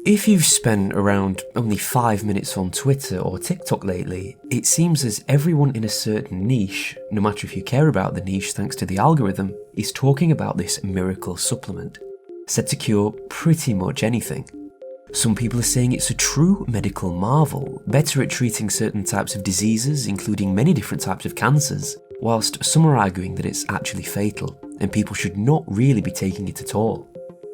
If you've spent around only 5 minutes on Twitter or TikTok lately, it seems as everyone in a certain niche, no matter if you care about the niche thanks to the algorithm, is talking about this miracle supplement, said to cure pretty much anything. Some people are saying it's a true medical marvel, better at treating certain types of diseases, including many different types of cancers, whilst some are arguing that it's actually fatal, and people should not really be taking it at all.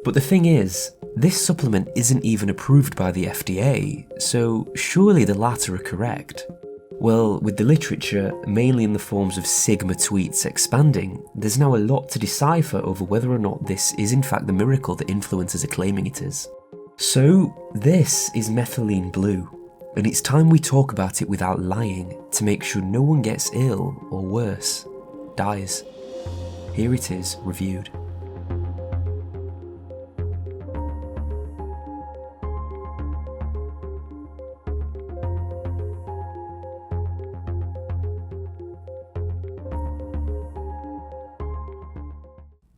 But the thing is, this supplement isn't even approved by the FDA, so surely the latter are correct. Well, with the literature, mainly in the forms of Sigma tweets, expanding, there's now a lot to decipher over whether or not this is in fact the miracle that influencers are claiming it is. So, this is Methylene Blue, and it's time we talk about it without lying to make sure no one gets ill or worse, dies. Here it is, reviewed.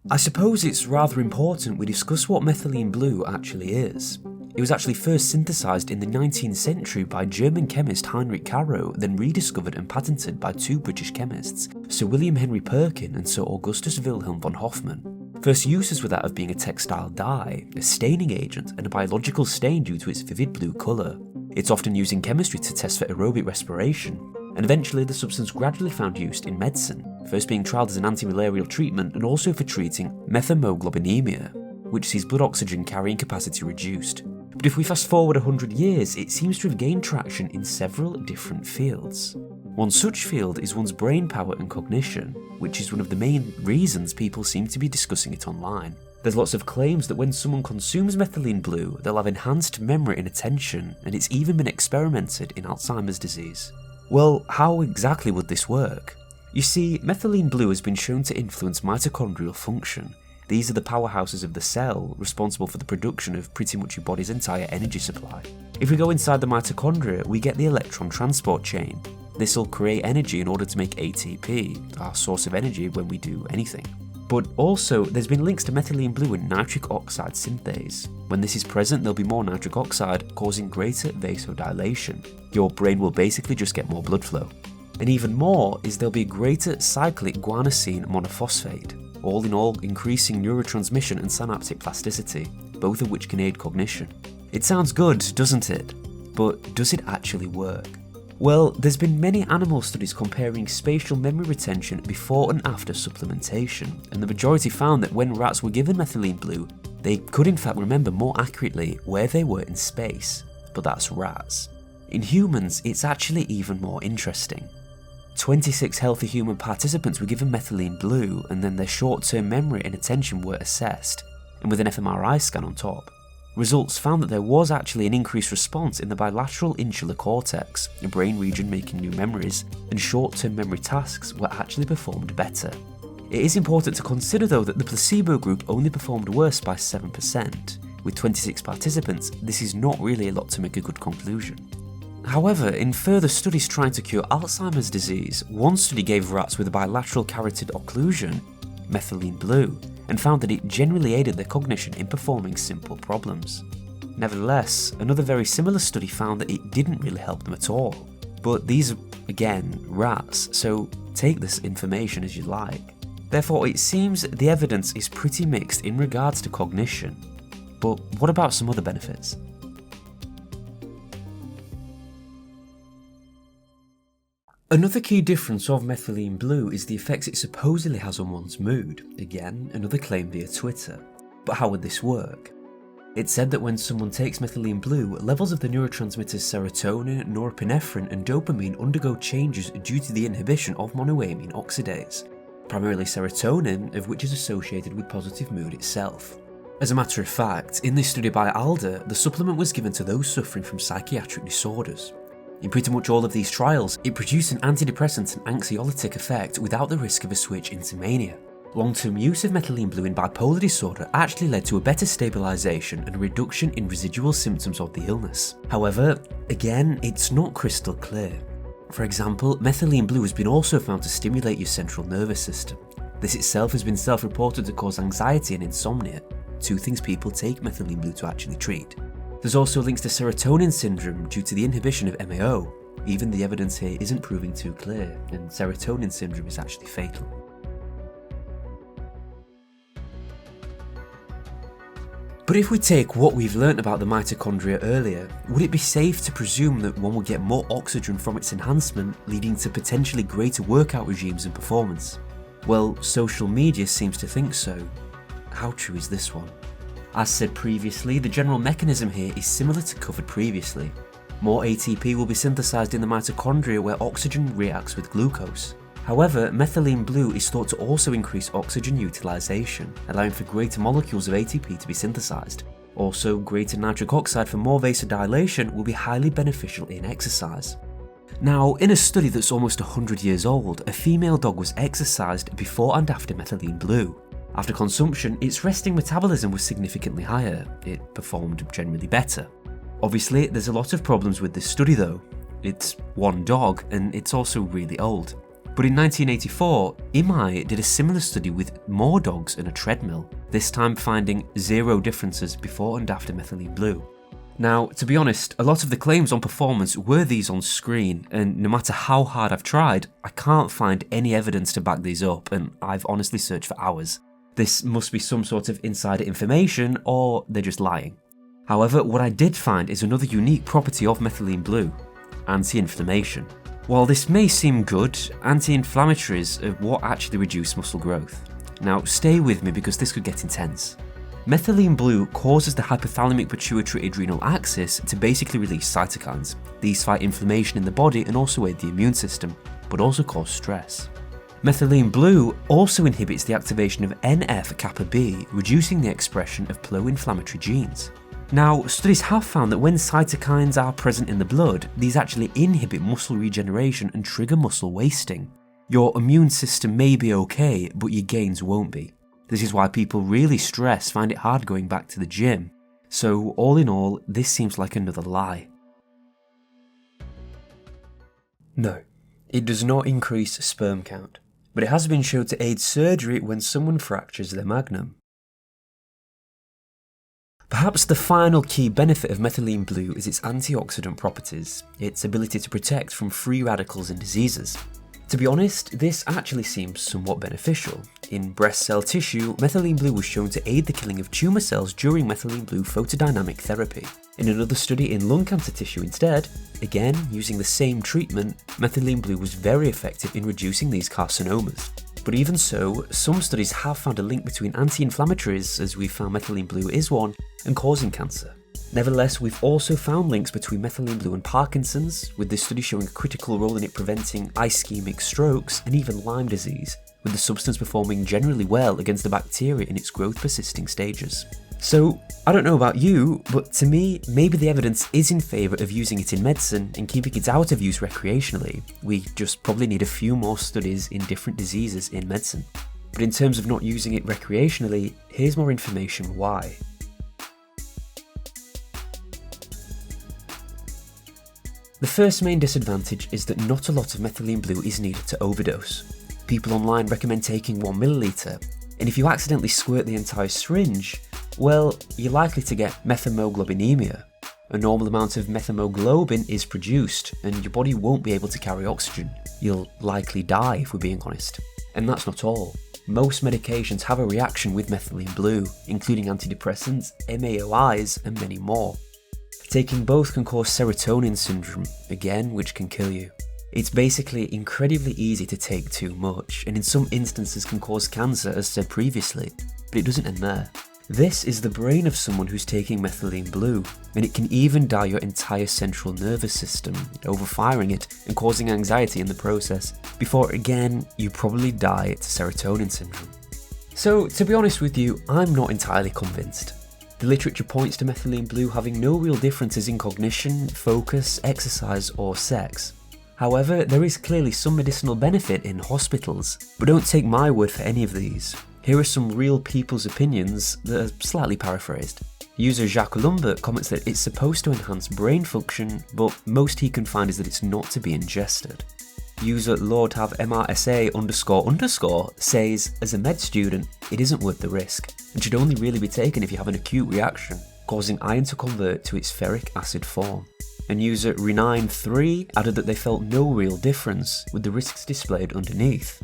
I suppose it's rather important we discuss what methylene blue actually is. It was actually first synthesised in the 19th century by German chemist Heinrich Caro, then rediscovered and patented by two British chemists, Sir William Henry Perkin and Sir Augustus Wilhelm von Hofmann. First uses were that of being a textile dye, a staining agent, and a biological stain due to its vivid blue colour. It's often used in chemistry to test for aerobic respiration, and eventually the substance gradually found use in medicine, first being trialled as an anti-malarial treatment and also for treating methemoglobinemia, which sees blood oxygen carrying capacity reduced. But if we fast forward 100 years, it seems to have gained traction in several different fields. One such field is one's brain power and cognition, which is one of the main reasons people seem to be discussing it online. There's lots of claims that when someone consumes methylene blue, they'll have enhanced memory and attention, and it's even been experimented in Alzheimer's disease. Well, how exactly would this work? You see, methylene blue has been shown to influence mitochondrial function. These are the powerhouses of the cell, responsible for the production of pretty much your body's entire energy supply. If we go inside the mitochondria, we get the electron transport chain. This will create energy in order to make ATP, our source of energy when we do anything. But also, there's been links to methylene blue and nitric oxide synthase. When this is present, there'll be more nitric oxide, causing greater vasodilation. Your brain will basically just get more blood flow. And even more is there'll be greater cyclic guanosine monophosphate, all in all increasing neurotransmission and synaptic plasticity, both of which can aid cognition. It sounds good, doesn't it? But does it actually work? Well, there's been many animal studies comparing spatial memory retention before and after supplementation, and the majority found that when rats were given methylene blue, they could in fact remember more accurately where they were in space, but that's rats. In humans, it's actually even more interesting. 26 healthy human participants were given methylene blue, and then their short-term memory and attention were assessed, and with an fMRI scan on top. Results found that there was actually an increased response in the bilateral insular cortex, a brain region making new memories, and short-term memory tasks were actually performed better. It is important to consider though that the placebo group only performed worse by 7%. With 26 participants, this is not really a lot to make a good conclusion. However, in further studies trying to cure Alzheimer's disease, one study gave rats with a bilateral carotid occlusion methylene blue, and found that it generally aided their cognition in performing simple problems. Nevertheless, another very similar study found that it didn't really help them at all. But these are, again, rats, so take this information as you like. Therefore, it seems the evidence is pretty mixed in regards to cognition. But what about some other benefits? Another key difference of methylene blue is the effects it supposedly has on one's mood. Again, another claim via Twitter. But how would this work? It's said that when someone takes methylene blue, levels of the neurotransmitters serotonin, norepinephrine and dopamine undergo changes due to the inhibition of monoamine oxidase, primarily serotonin, of which is associated with positive mood itself. As a matter of fact, in this study by Alder, the supplement was given to those suffering from psychiatric disorders. In pretty much all of these trials, it produced an antidepressant and anxiolytic effect without the risk of a switch into mania. Long-term use of methylene blue in bipolar disorder actually led to a better stabilisation and a reduction in residual symptoms of the illness. However, again, it's not crystal clear. For example, methylene blue has been also found to stimulate your central nervous system. This itself has been self-reported to cause anxiety and insomnia, two things people take methylene blue to actually treat. There's also links to serotonin syndrome due to the inhibition of MAO. Even the evidence here isn't proving too clear, and serotonin syndrome is actually fatal. But if we take what we've learnt about the mitochondria earlier, would it be safe to presume that one will get more oxygen from its enhancement, leading to potentially greater workout regimes and performance? Well, social media seems to think so. How true is this one? As said previously, the general mechanism here is similar to covered previously. More ATP will be synthesized in the mitochondria where oxygen reacts with glucose. However, methylene blue is thought to also increase oxygen utilization, allowing for greater molecules of ATP to be synthesized. Also, greater nitric oxide for more vasodilation will be highly beneficial in exercise. Now, in a study that's almost 100 years old, a female dog was exercised before and after methylene blue. After consumption, its resting metabolism was significantly higher. It performed generally better. Obviously, there's a lot of problems with this study though. It's one dog, and it's also really old. But in 1984, Imai did a similar study with more dogs and a treadmill, this time finding 0 differences before and after methylene blue. Now, to be honest, a lot of the claims on performance were these on screen, and no matter how hard I've tried, I can't find any evidence to back these up, and I've honestly searched for hours. This must be some sort of insider information, or they're just lying. However, what I did find is another unique property of methylene blue: anti-inflammation. While this may seem good, anti-inflammatories are what actually reduce muscle growth. Now stay with me because this could get intense. Methylene blue causes the hypothalamic pituitary adrenal axis to basically release cytokines. These fight inflammation in the body and also aid the immune system, but also cause stress. Methylene blue also inhibits the activation of NF-kappa B, reducing the expression of pro-inflammatory genes. Now, studies have found that when cytokines are present in the blood, these actually inhibit muscle regeneration and trigger muscle wasting. Your immune system may be okay, but your gains won't be. This is why people really stressed find it hard going back to the gym. So all in all, this seems like another lie. No, it does not increase sperm count, but it has been shown to aid surgery when someone fractures their magnum. Perhaps the final key benefit of methylene blue is its antioxidant properties, its ability to protect from free radicals and diseases. To be honest, this actually seems somewhat beneficial. In breast cell tissue, methylene blue was shown to aid the killing of tumour cells during methylene blue photodynamic therapy. In another study in lung cancer tissue instead, again using the same treatment, methylene blue was very effective in reducing these carcinomas. But even so, some studies have found a link between anti-inflammatories, as we found methylene blue is one, and causing cancer. Nevertheless, we've also found links between methylene blue and Parkinson's, with this study showing a critical role in it preventing ischemic strokes and even Lyme disease, with the substance performing generally well against the bacteria in its growth persisting stages. So, I don't know about you, but to me, maybe the evidence is in favour of using it in medicine and keeping it out of use recreationally. We just probably need a few more studies in different diseases in medicine. But in terms of not using it recreationally, here's more information why. The first main disadvantage is that not a lot of methylene blue is needed to overdose. People online recommend taking 1 milliliter, and if you accidentally squirt the entire syringe, well, you're likely to get methemoglobinemia. A normal amount of methemoglobin is produced, and your body won't be able to carry oxygen. You'll likely die if we're being honest. And that's not all. Most medications have a reaction with methylene blue, including antidepressants, MAOIs, and many more. Taking both can cause serotonin syndrome, again, which can kill you. It's basically incredibly easy to take too much, and in some instances can cause cancer, as said previously, but it doesn't end there. This is the brain of someone who's taking methylene blue, and it can even dye your entire central nervous system, overfiring it and causing anxiety in the process, before again, you probably die to serotonin syndrome. So, to be honest with you, I'm not entirely convinced. The literature points to methylene blue having no real differences in cognition, focus, exercise, or sex. However, there is clearly some medicinal benefit in hospitals, but don't take my word for any of these. Here are some real people's opinions that are slightly paraphrased. User Jacques Lumbert comments that it's supposed to enhance brain function, but most he can find is that it's not to be ingested. User LordHaveMRSA__ says, as a med student, it isn't worth the risk, and should only really be taken if you have an acute reaction. causing iron to convert to its ferric acid form. And user Renine3 added that they felt no real difference, with the risks displayed underneath.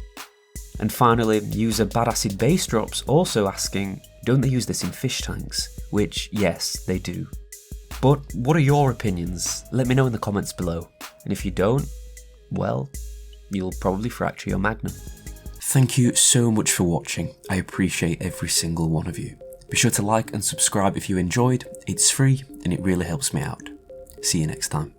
And finally, user Bad Acid Base Drops also asking, don't they use this in fish tanks? Which, yes, they do. But what are your opinions? Let me know in the comments below. And if you don't, well, you'll probably fracture your magnum. Thank you so much for watching. I appreciate every single one of you. Be sure to like and subscribe if you enjoyed. It's free and it really helps me out. See you next time.